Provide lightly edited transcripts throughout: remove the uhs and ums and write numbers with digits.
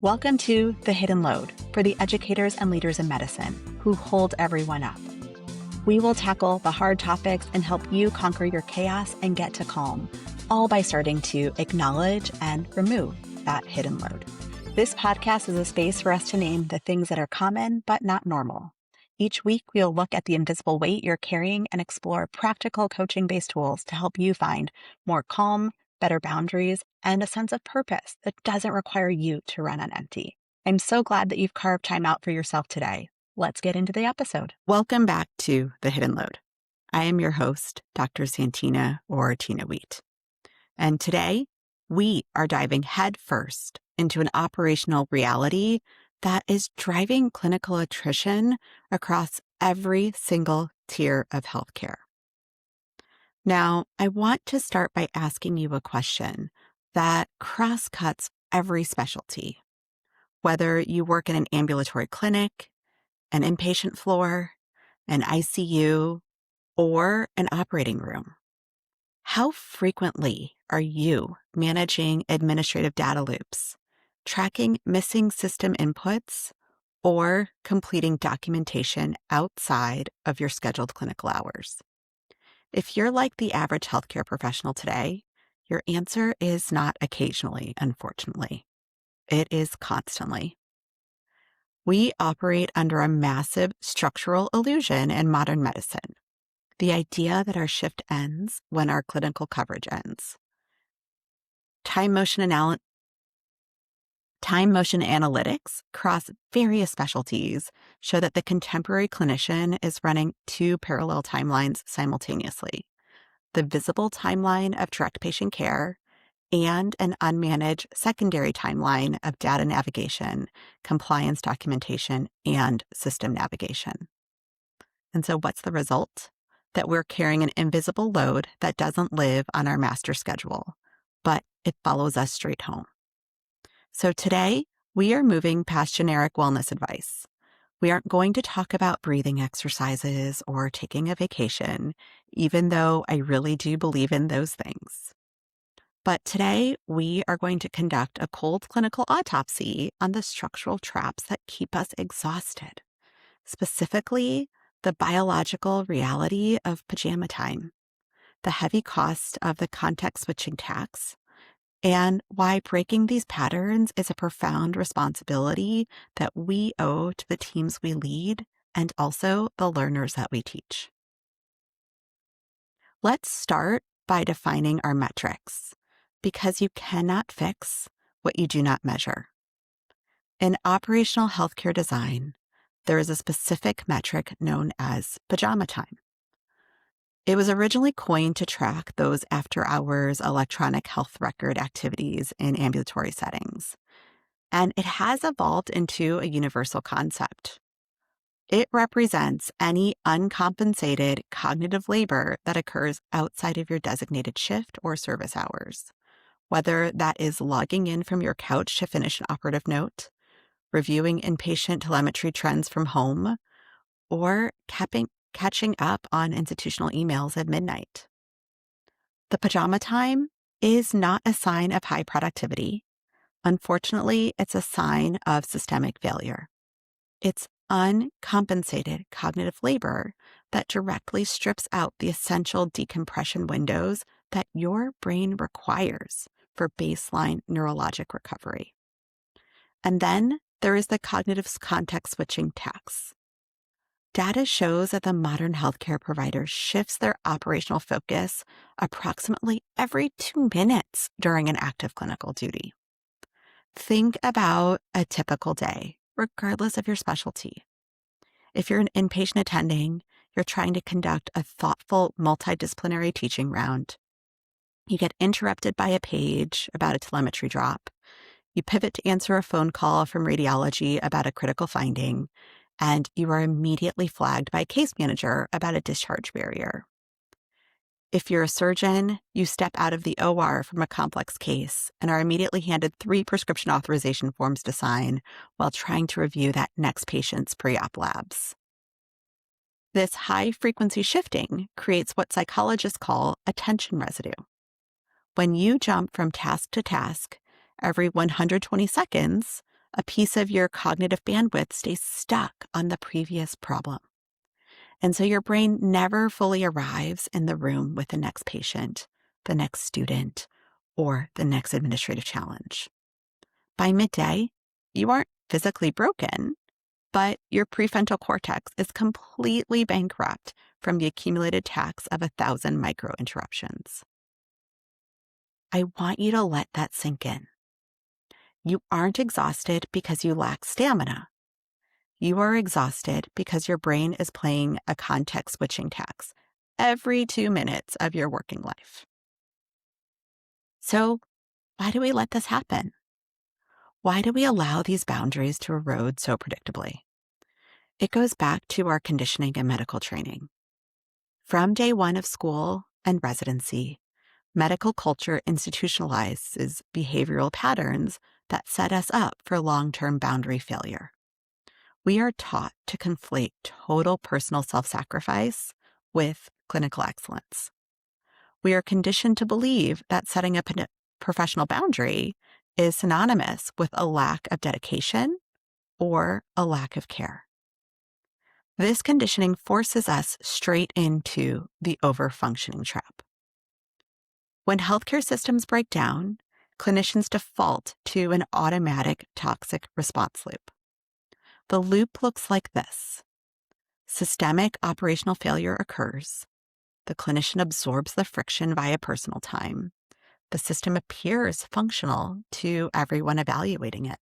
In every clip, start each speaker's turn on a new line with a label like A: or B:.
A: Welcome to The Hidden Load for the educators and leaders in medicine who hold everyone up. We will tackle the hard topics and help you conquer your chaos and get to calm, all by starting to acknowledge and remove that hidden load. This podcast is a space for us to name the things that are common but not normal. Each week, we'll look at the invisible weight you're carrying and explore practical coaching-based tools to help you find more calm, better boundaries, and a sense of purpose that doesn't require you to run on empty. I'm so glad that you've carved time out for yourself today. Let's get into the episode. Welcome back to The Hidden Load. I am your host, Dr. Santina or Tina Wheat. And today, we are diving headfirst into an operational reality that is driving clinical attrition across every single tier of healthcare. Now, I want to start by asking you a question that cross-cuts every specialty. Whether you work in an ambulatory clinic, an inpatient floor, an ICU, or an operating room. How frequently are you managing administrative data loops, tracking missing system inputs, or completing documentation outside of your scheduled clinical hours? If you're like the average healthcare professional today, your answer is not occasionally, unfortunately. It is constantly. We operate under a massive structural illusion in modern medicine. The idea that our shift ends when our clinical coverage ends. Time motion analytics across various specialties show that the contemporary clinician is running two parallel timelines simultaneously: the visible timeline of direct patient care and an unmanaged secondary timeline of data navigation, compliance documentation, and system navigation. And so what's the result? That we're carrying an invisible load that doesn't live on our master schedule, but it follows us straight home. So today, we are moving past generic wellness advice. We aren't going to talk about breathing exercises or taking a vacation, even though I really do believe in those things. But today, we are going to conduct a cold clinical autopsy on the structural traps that keep us exhausted, specifically the biological reality of pajama time, the heavy cost of the context switching tax, and why breaking these patterns is a profound responsibility that we owe to the teams we lead and also the learners that we teach. Let's start by defining our metrics, because you cannot fix what you do not measure. In operational healthcare design, there is a specific metric known as pajama time. It was originally coined to track those after-hours electronic health record activities in ambulatory settings, and it has evolved into a universal concept. It represents any uncompensated cognitive labor that occurs outside of your designated shift or service hours, whether that is logging in from your couch to finish an operative note, reviewing inpatient telemetry trends from home, or catching up on institutional emails at midnight. The pajama time is not a sign of high productivity. Unfortunately, it's a sign of systemic failure. It's uncompensated cognitive labor that directly strips out the essential decompression windows that your brain requires for baseline neurologic recovery. And then there is the cognitive context switching tax. Data shows that the modern healthcare provider shifts their operational focus approximately every 2 minutes during an active clinical duty. Think about a typical day, regardless of your specialty. If you're an inpatient attending, you're trying to conduct a thoughtful multidisciplinary teaching round. You get interrupted by a page about a telemetry drop. You pivot to answer a phone call from radiology about a critical finding, and you are immediately flagged by a case manager about a discharge barrier. If you're a surgeon, you step out of the OR from a complex case and are immediately handed 3 prescription authorization forms to sign while trying to review that next patient's pre-op labs. This high-frequency shifting creates what psychologists call attention residue. When you jump from task to task every 120 seconds, a piece of your cognitive bandwidth stays stuck on the previous problem. And so your brain never fully arrives in the room with the next patient, the next student, or the next administrative challenge. By midday, you aren't physically broken, but your prefrontal cortex is completely bankrupt from the accumulated tax of 1,000 micro interruptions. I want you to let that sink in. You aren't exhausted because you lack stamina. You are exhausted because your brain is playing a context switching tax every 2 minutes of your working life. So, why do we let this happen? Why do we allow these boundaries to erode so predictably? It goes back to our conditioning and medical training. From day one of school and residency, medical culture institutionalizes behavioral patterns that set us up for long-term boundary failure. We are taught to conflate total personal self-sacrifice with clinical excellence. We are conditioned to believe that setting up a professional boundary is synonymous with a lack of dedication or a lack of care. This conditioning forces us straight into the overfunctioning trap. When healthcare systems break down, clinicians default to an automatic toxic response loop. The loop looks like this. Systemic operational failure occurs. The clinician absorbs the friction via personal time. The system appears functional to everyone evaluating it.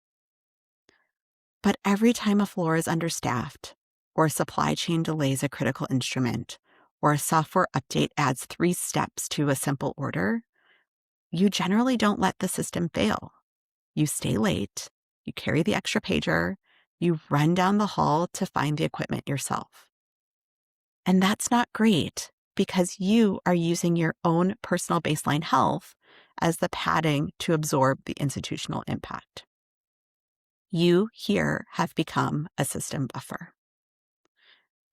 A: But every time a floor is understaffed, or a supply chain delays a critical instrument, or a software update adds 3 steps to a simple order, you generally don't let the system fail. You stay late, you carry the extra pager, you run down the hall to find the equipment yourself. And that's not great because you are using your own personal baseline health as the padding to absorb the institutional impact. You here have become a system buffer.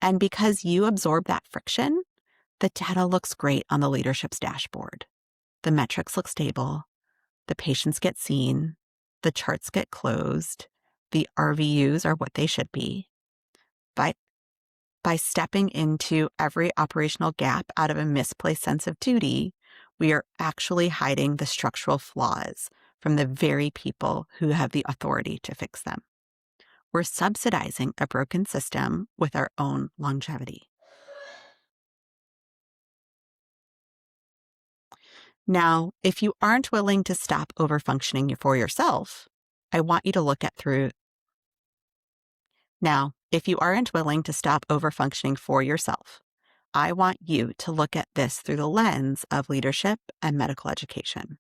A: And because you absorb that friction, the data looks great on the leadership's dashboard. The metrics look stable, the patients get seen, the charts get closed, the RVUs are what they should be. But by stepping into every operational gap out of a misplaced sense of duty, we are actually hiding the structural flaws from the very people who have the authority to fix them. We're subsidizing a broken system with our own longevity. Now, if you aren't willing to stop overfunctioning for yourself, I want you to look at through. Now, if you aren't willing to stop overfunctioning for yourself, I want you to look at this through the lens of leadership and medical education.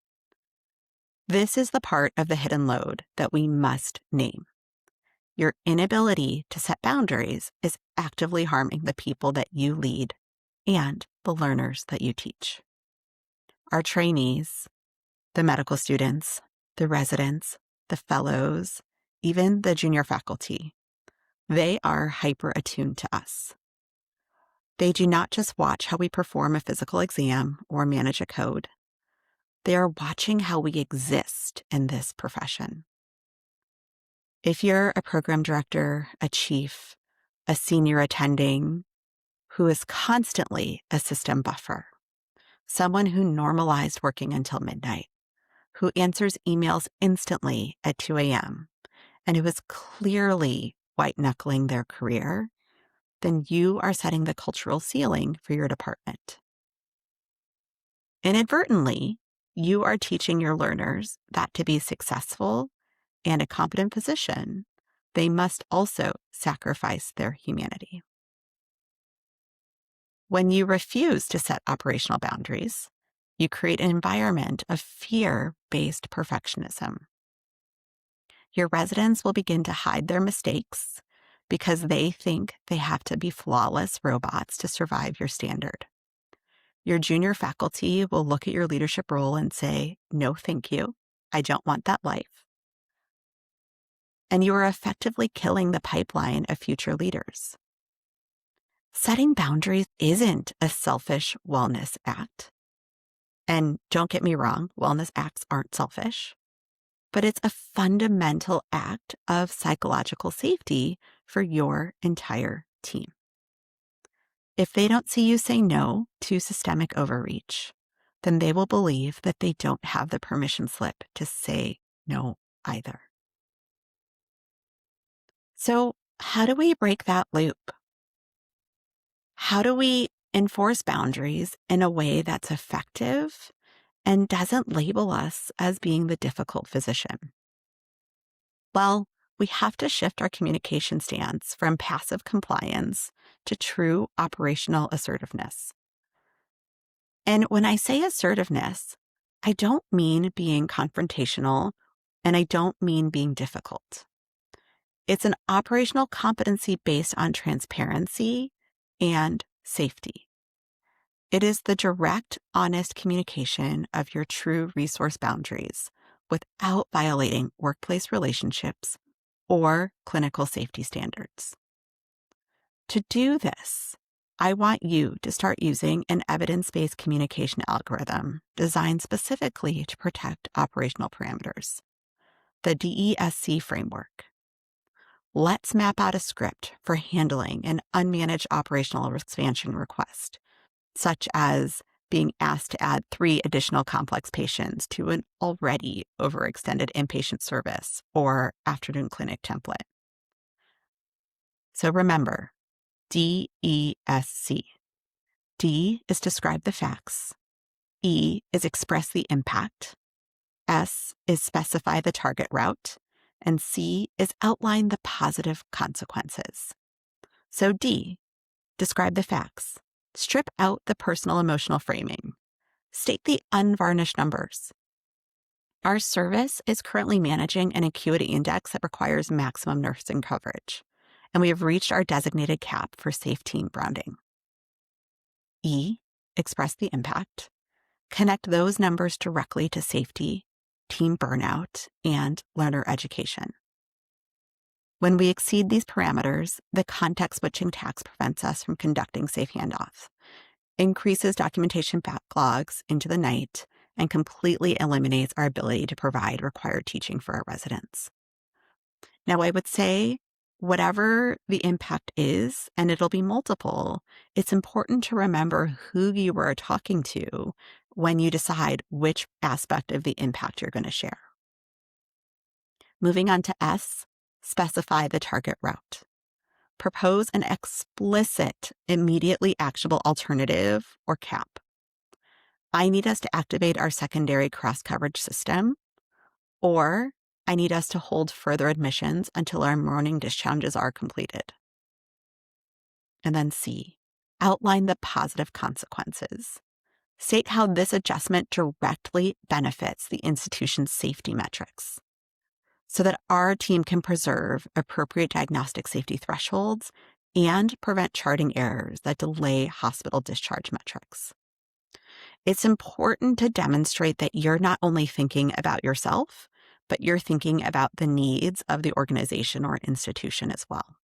A: This is the part of the hidden load that we must name. Your inability to set boundaries is actively harming the people that you lead and the learners that you teach. Our trainees, the medical students, the residents, the fellows, even the junior faculty, they are hyper attuned to us. They do not just watch how we perform a physical exam or manage a code. They are watching how we exist in this profession. If you're a program director, a chief, a senior attending who is constantly a system buffer, someone who normalized working until midnight, who answers emails instantly at 2 a.m., and who is clearly white-knuckling their career, then you are setting the cultural ceiling for your department. Inadvertently, you are teaching your learners that to be successful and a competent physician, they must also sacrifice their humanity. When you refuse to set operational boundaries, you create an environment of fear-based perfectionism. Your residents will begin to hide their mistakes because they think they have to be flawless robots to survive your standard. Your junior faculty will look at your leadership role and say, "No, thank you. I don't want that life." And you are effectively killing the pipeline of future leaders. Setting boundaries isn't a selfish wellness act. And don't get me wrong, wellness acts aren't selfish. but it's a fundamental act of psychological safety for your entire team. If they don't see you say no to systemic overreach, then they will believe that they don't have the permission slip to say no either. So, how do we break that loop? How do we enforce boundaries in a way that's effective and doesn't label us as being the difficult physician? Well, we have to shift our communication stance from passive compliance to true operational assertiveness. And when I say assertiveness, I don't mean being confrontational and I don't mean being difficult. It's an operational competency based on transparency and safety. It is the direct, honest communication of your true resource boundaries without violating workplace relationships or clinical safety standards. To do this, I want you to start using an evidence-based communication algorithm designed specifically to protect operational parameters, the DESC framework. Let's map out a script for handling an unmanaged operational expansion request, such as being asked to add 3 additional complex patients to an already overextended inpatient service or afternoon clinic template. So remember, DESC. D is describe the facts. E is express the impact. S is specify the target route. And C is outline the positive consequences. So D, describe the facts. Strip out the personal emotional framing. State the unvarnished numbers. Our service is currently managing an acuity index that requires maximum nursing coverage, and we have reached our designated cap for safe team branding. E, express the impact. Connect those numbers directly to safety, team burnout, and learner education. When we exceed these parameters, the context switching tax prevents us from conducting safe handoff, increases documentation backlogs into the night, and completely eliminates our ability to provide required teaching for our residents. Now, I would say whatever the impact is, and it'll be multiple, it's important to remember who you are talking to when you decide which aspect of the impact you're going to share. Moving on to S, specify the target route. Propose an explicit, immediately actionable alternative or CAP. I need us to activate our secondary cross-coverage system, or I need us to hold further admissions until our morning discharges are completed. And then C, outline the positive consequences. State how this adjustment directly benefits the institution's safety metrics so that our team can preserve appropriate diagnostic safety thresholds and prevent charting errors that delay hospital discharge metrics. It's important to demonstrate that you're not only thinking about yourself, but you're thinking about the needs of the organization or institution as well.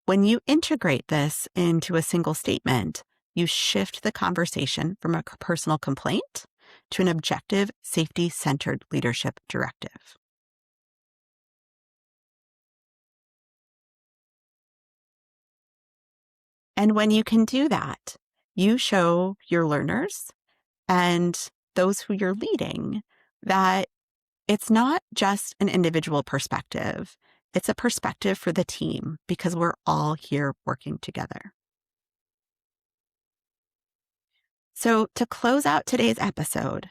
A: When you integrate this into a single statement, you shift the conversation from a personal complaint to an objective, safety-centered leadership directive. And when you can do that, you show your learners and those who you're leading that it's not just an individual perspective. It's a perspective for the team because we're all here working together. So to close out today's episode,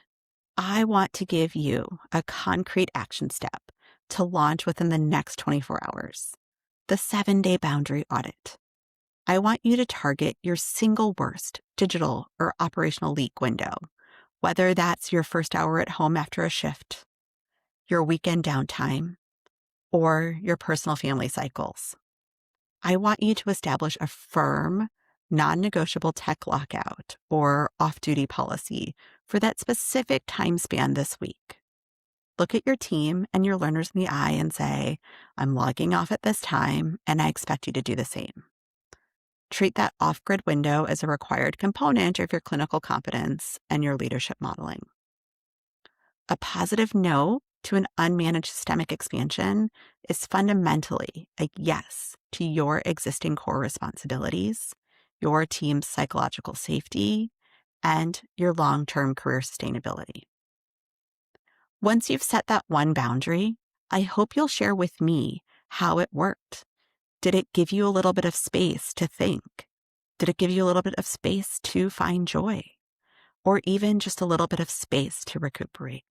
A: I want to give you a concrete action step to launch within the next 24 hours, the 7-day boundary audit. I want you to target your single worst digital or operational leak window, whether that's your first hour at home after a shift, your weekend downtime, or your personal family cycles. I want you to establish a firm, non-negotiable tech lockout or off-duty policy for that specific time span this week. Look at your team and your learners in the eye and say, I'm logging off at this time, and I expect you to do the same. Treat that off-grid window as a required component of your clinical competence and your leadership modeling. A positive no to an unmanaged systemic expansion is fundamentally a yes to your existing core responsibilities, your team's psychological safety, and your long-term career sustainability. Once you've set that one boundary, I hope you'll share with me how it worked. Did it give you a little bit of space to think? Did it give you a little bit of space to find joy? Or even just a little bit of space to recuperate?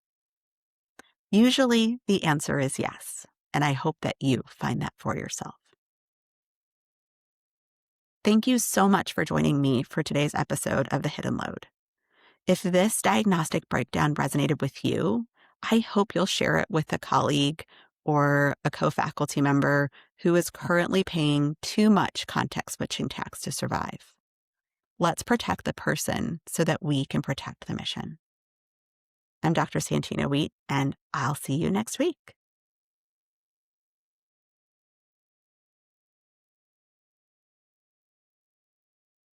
A: Usually the answer is yes, and I hope that you find that for yourself. Thank you so much for joining me for today's episode of The Hidden Load. If this diagnostic breakdown resonated with you, I hope you'll share it with a colleague or a co-faculty member who is currently paying too much context switching tax to survive. Let's protect the person so that we can protect the mission. I'm Dr. Santina Wheat, and I'll see you next week.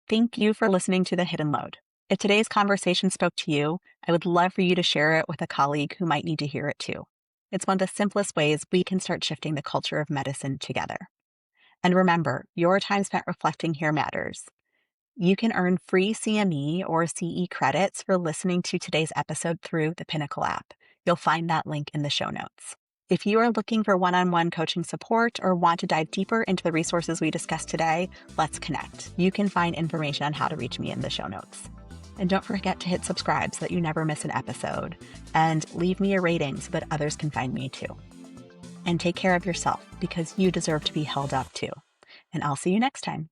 A: Thank you for listening to The Hidden Load. If today's conversation spoke to you, I would love for you to share it with a colleague who might need to hear it too. It's one of the simplest ways we can start shifting the culture of medicine together. And remember, your time spent reflecting here matters. You can earn free CME or CE credits for listening to today's episode through the Pinnacle app. You'll find that link in the show notes. If you are looking for one-on-one coaching support or want to dive deeper into the resources we discussed today, let's connect. You can find information on how to reach me in the show notes. And don't forget to hit subscribe so that you never miss an episode. And leave me a rating so that others can find me too. And take care of yourself because you deserve to be held up too. And I'll see you next time.